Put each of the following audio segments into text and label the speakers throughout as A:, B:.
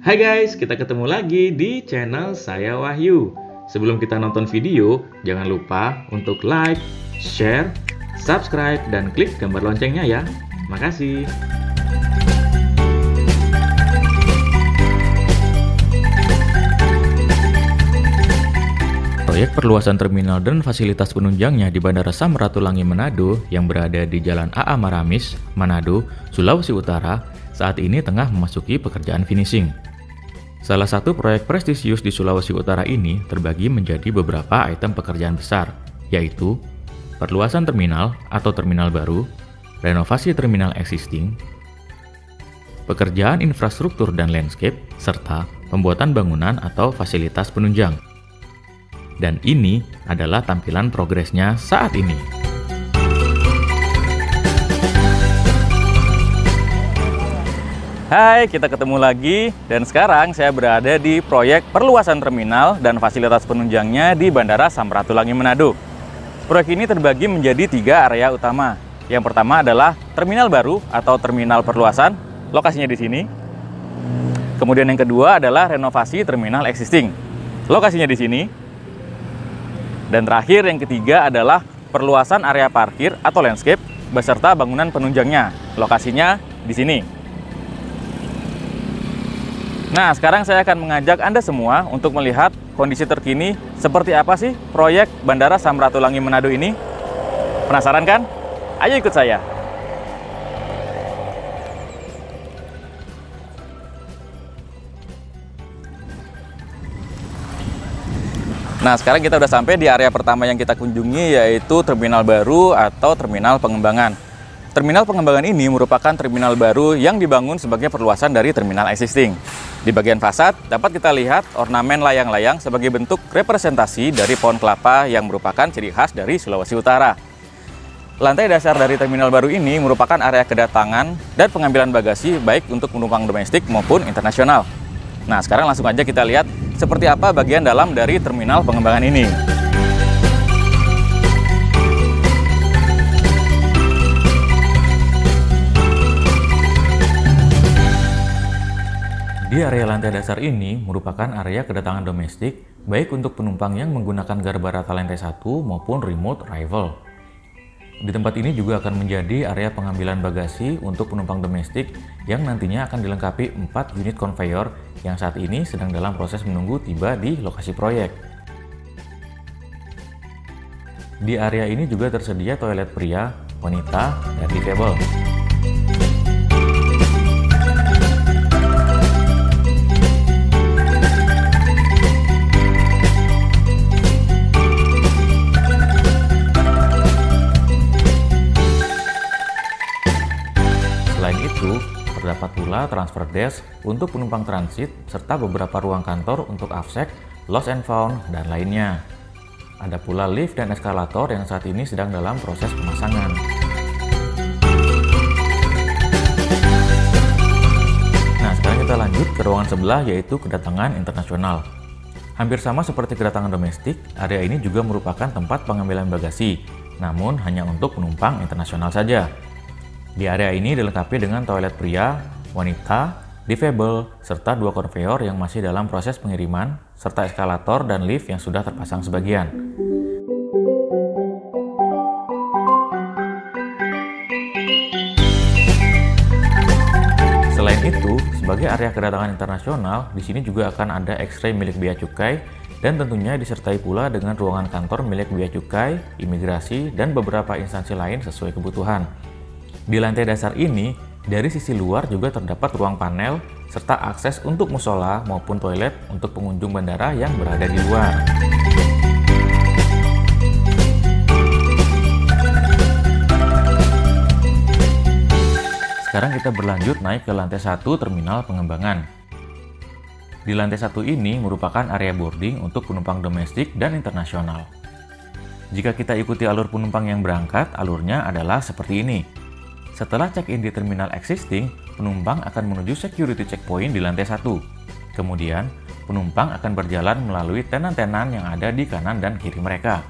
A: Hai guys, kita ketemu lagi di channel saya Wahyu. Sebelum kita nonton video, jangan lupa untuk like, share, subscribe, dan klik gambar loncengnya ya. Makasih. Proyek perluasan terminal dan fasilitas penunjangnya di Bandara Samratulangi Manado yang berada di Jalan AA Maramis, Manado, Sulawesi Utara, saat ini tengah memasuki pekerjaan finishing. Salah satu proyek prestisius di Sulawesi Utara ini terbagi menjadi beberapa item pekerjaan besar, yaitu perluasan terminal atau terminal baru, renovasi terminal existing, pekerjaan infrastruktur dan landscape, serta pembuatan bangunan atau fasilitas penunjang. Dan ini adalah tampilan progresnya saat ini.
B: Hai, kita ketemu lagi dan sekarang saya berada di proyek perluasan terminal dan fasilitas penunjangnya di Bandara Samratulangi Manado. Proyek ini terbagi menjadi 3 area utama. Yang pertama adalah terminal baru atau terminal perluasan, lokasinya di sini. Kemudian yang kedua adalah renovasi terminal existing, lokasinya di sini. Dan terakhir yang ketiga adalah perluasan area parkir atau landscape beserta bangunan penunjangnya, lokasinya di sini. Nah, sekarang saya akan mengajak Anda semua untuk melihat kondisi terkini seperti apa sih proyek Bandara Samratulangi Manado ini. Penasaran kan? Ayo ikut saya. Nah, sekarang kita udah sampai di area pertama yang kita kunjungi, yaitu terminal baru atau terminal pengembangan. Terminal pengembangan ini merupakan terminal baru yang dibangun sebagai perluasan dari terminal existing. Di bagian fasad dapat kita lihat ornamen layang-layang sebagai bentuk representasi dari pohon kelapa yang merupakan ciri khas dari Sulawesi Utara. Lantai dasar dari terminal baru ini merupakan area kedatangan dan pengambilan bagasi baik untuk penumpang domestik maupun internasional. Nah, sekarang langsung aja kita lihat seperti apa bagian dalam dari terminal pengembangan ini.
A: Di area lantai dasar ini merupakan area kedatangan domestik, baik untuk penumpang yang menggunakan garba rata lantai 1 maupun remote arrival. Di tempat ini juga akan menjadi area pengambilan bagasi untuk penumpang domestik yang nantinya akan dilengkapi 4 unit conveyor yang saat ini sedang dalam proses menunggu tiba di lokasi proyek. Di area ini juga tersedia toilet pria, wanita, dan difabel. Selain itu, terdapat pula transfer desk untuk penumpang transit serta beberapa ruang kantor untuk afsek, lost and found, dan lainnya. Ada pula lift dan eskalator yang saat ini sedang dalam proses pemasangan. Nah, sekarang kita lanjut ke ruangan sebelah, yaitu kedatangan internasional. Hampir sama seperti kedatangan domestik, area ini juga merupakan tempat pengambilan bagasi, namun hanya untuk penumpang internasional saja. Di area ini dilengkapi dengan toilet pria, wanita, difabel, serta 2 konveyor yang masih dalam proses pengiriman, serta eskalator dan lift yang sudah terpasang sebagian. Selain itu, sebagai area kedatangan internasional, di sini juga akan ada X-ray milik Bea Cukai dan tentunya disertai pula dengan ruangan kantor milik Bea Cukai, imigrasi, dan beberapa instansi lain sesuai kebutuhan. Di lantai dasar ini, dari sisi luar juga terdapat ruang panel serta akses untuk musola maupun toilet untuk pengunjung bandara yang berada di luar. Sekarang kita berlanjut naik ke lantai 1 terminal pengembangan. Di lantai 1 ini merupakan area boarding untuk penumpang domestik dan internasional. Jika kita ikuti alur penumpang yang berangkat, alurnya adalah seperti ini. Setelah check-in di terminal existing, penumpang akan menuju security checkpoint di lantai 1. Kemudian, penumpang akan berjalan melalui tenan-tenan yang ada di kanan dan kiri mereka.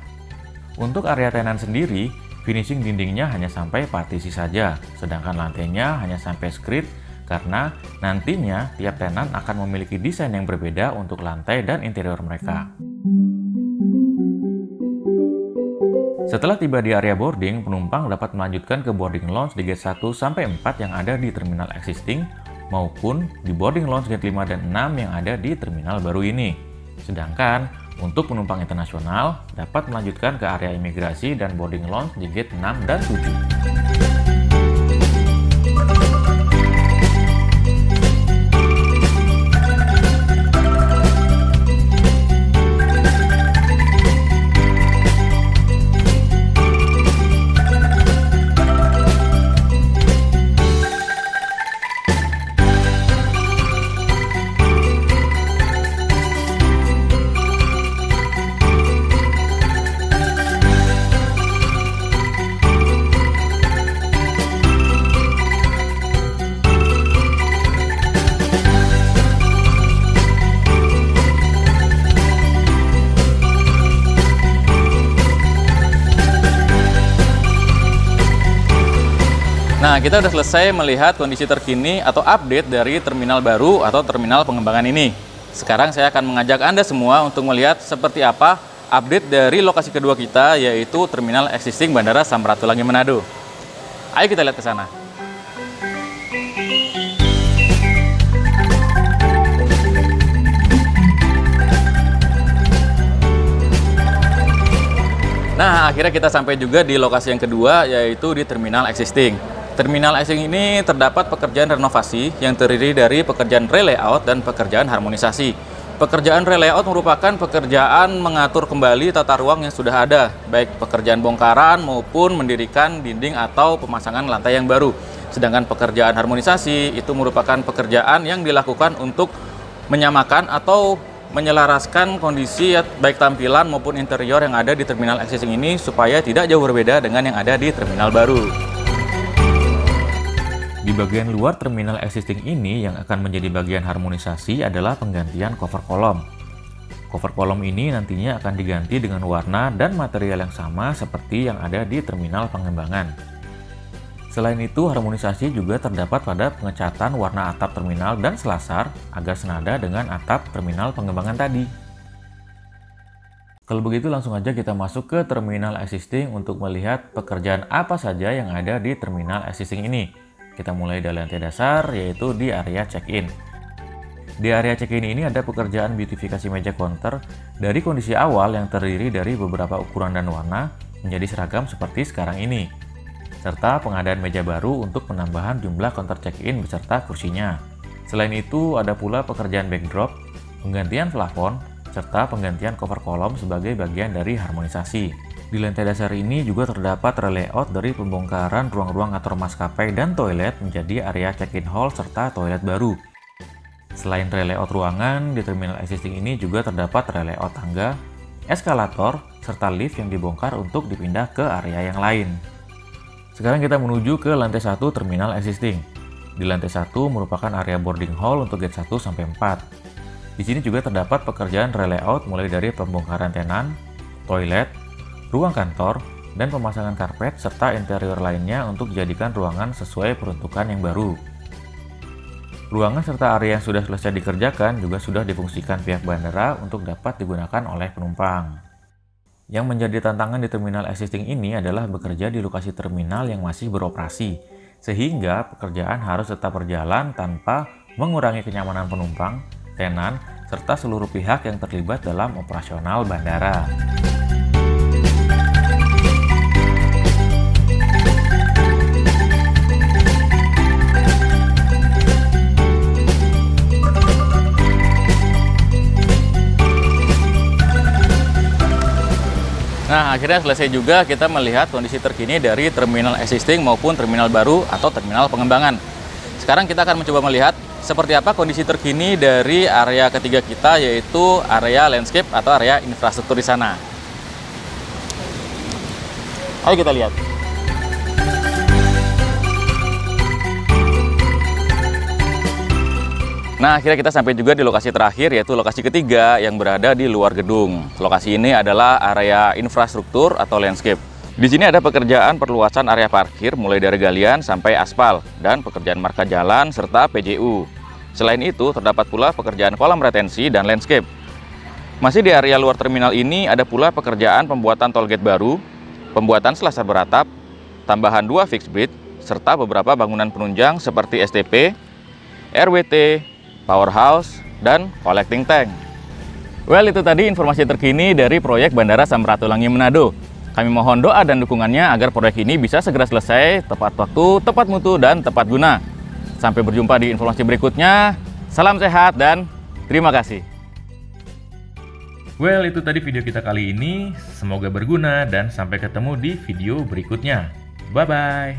A: Untuk area tenan sendiri, finishing dindingnya hanya sampai partisi saja, sedangkan lantainya hanya sampai skrit karena nantinya tiap tenan akan memiliki desain yang berbeda untuk lantai dan interior mereka. Setelah tiba di area boarding, penumpang dapat melanjutkan ke boarding lounge di gate 1 sampai 4 yang ada di terminal existing maupun di boarding lounge gate 5 dan 6 yang ada di terminal baru ini. Sedangkan untuk penumpang internasional dapat melanjutkan ke area imigrasi dan boarding lounge di gate 6 dan 7.
B: Nah, kita sudah selesai melihat kondisi terkini atau update dari terminal baru atau terminal pengembangan ini. Sekarang saya akan mengajak Anda semua untuk melihat seperti apa update dari lokasi kedua kita, yaitu terminal existing Bandara Samratulangi Manado. Ayo kita lihat ke sana. Nah, akhirnya kita sampai juga di lokasi yang kedua, yaitu di terminal existing. Terminal existing ini terdapat pekerjaan renovasi yang terdiri dari pekerjaan re-layout dan pekerjaan harmonisasi. Pekerjaan re-layout merupakan pekerjaan mengatur kembali tata ruang yang sudah ada, baik pekerjaan bongkaran maupun mendirikan dinding atau pemasangan lantai yang baru. Sedangkan pekerjaan harmonisasi itu merupakan pekerjaan yang dilakukan untuk menyamakan atau menyelaraskan kondisi baik tampilan maupun interior yang ada di terminal existing ini supaya tidak jauh berbeda dengan yang ada di terminal baru.
A: Di bagian luar terminal existing ini yang akan menjadi bagian harmonisasi adalah penggantian cover kolom. Cover kolom ini nantinya akan diganti dengan warna dan material yang sama seperti yang ada di terminal pengembangan. Selain itu, harmonisasi juga terdapat pada pengecatan warna atap terminal dan selasar agar senada dengan atap terminal pengembangan tadi. Kalau begitu langsung aja kita masuk ke terminal existing untuk melihat pekerjaan apa saja yang ada di terminal existing ini. Kita mulai dari lantai dasar, yaitu di area check-in. Di area check-in ini ada pekerjaan beautifikasi meja counter dari kondisi awal yang terdiri dari beberapa ukuran dan warna menjadi seragam seperti sekarang ini, serta pengadaan meja baru untuk penambahan jumlah counter check-in beserta kursinya. Selain itu, ada pula pekerjaan backdrop, penggantian plafon, serta penggantian cover kolom sebagai bagian dari harmonisasi. Di lantai dasar ini juga terdapat re-layout dari pembongkaran ruang-ruang kantor maskapai dan toilet menjadi area check-in hall serta toilet baru. Selain re-layout ruangan, di terminal existing ini juga terdapat re-layout tangga, eskalator, serta lift yang dibongkar untuk dipindah ke area yang lain. Sekarang kita menuju ke lantai 1 terminal existing. Di lantai 1 merupakan area boarding hall untuk gate 1 sampai 4. Di sini juga terdapat pekerjaan re-layout mulai dari pembongkaran tenan, toilet, ruang kantor, dan pemasangan karpet serta interior lainnya untuk dijadikan ruangan sesuai peruntukan yang baru. Ruangan serta area yang sudah selesai dikerjakan juga sudah difungsikan pihak bandara untuk dapat digunakan oleh penumpang. Yang menjadi tantangan di terminal existing ini adalah bekerja di lokasi terminal yang masih beroperasi, sehingga pekerjaan harus tetap berjalan tanpa mengurangi kenyamanan penumpang, tenan, serta seluruh pihak yang terlibat dalam operasional bandara.
B: Nah, akhirnya selesai juga kita melihat kondisi terkini dari terminal existing maupun terminal baru atau terminal pengembangan. Sekarang kita akan mencoba melihat seperti apa kondisi terkini dari area ketiga kita, yaitu area landscape atau area infrastruktur di sana. Ayo kita lihat. Nah, akhirnya kita sampai juga di lokasi terakhir, yaitu lokasi ketiga yang berada di luar gedung. Lokasi ini adalah area infrastruktur atau landscape. Di sini ada pekerjaan perluasan area parkir mulai dari galian sampai aspal dan pekerjaan marka jalan serta PJU. Selain itu, terdapat pula pekerjaan kolam retensi dan landscape. Masih di area luar terminal ini ada pula pekerjaan pembuatan tollgate baru, pembuatan selasar beratap, tambahan 2 fixed bridge, serta beberapa bangunan penunjang seperti STP, RWT, powerhouse, dan collecting tank. Well, itu tadi informasi terkini dari proyek Bandara Samratulangi Manado. Kami mohon doa dan dukungannya agar proyek ini bisa segera selesai, tepat waktu, tepat mutu, dan tepat guna. Sampai berjumpa di informasi berikutnya. Salam sehat dan terima kasih.
A: Well, itu tadi video kita kali ini. Semoga berguna dan sampai ketemu di video berikutnya. Bye-bye.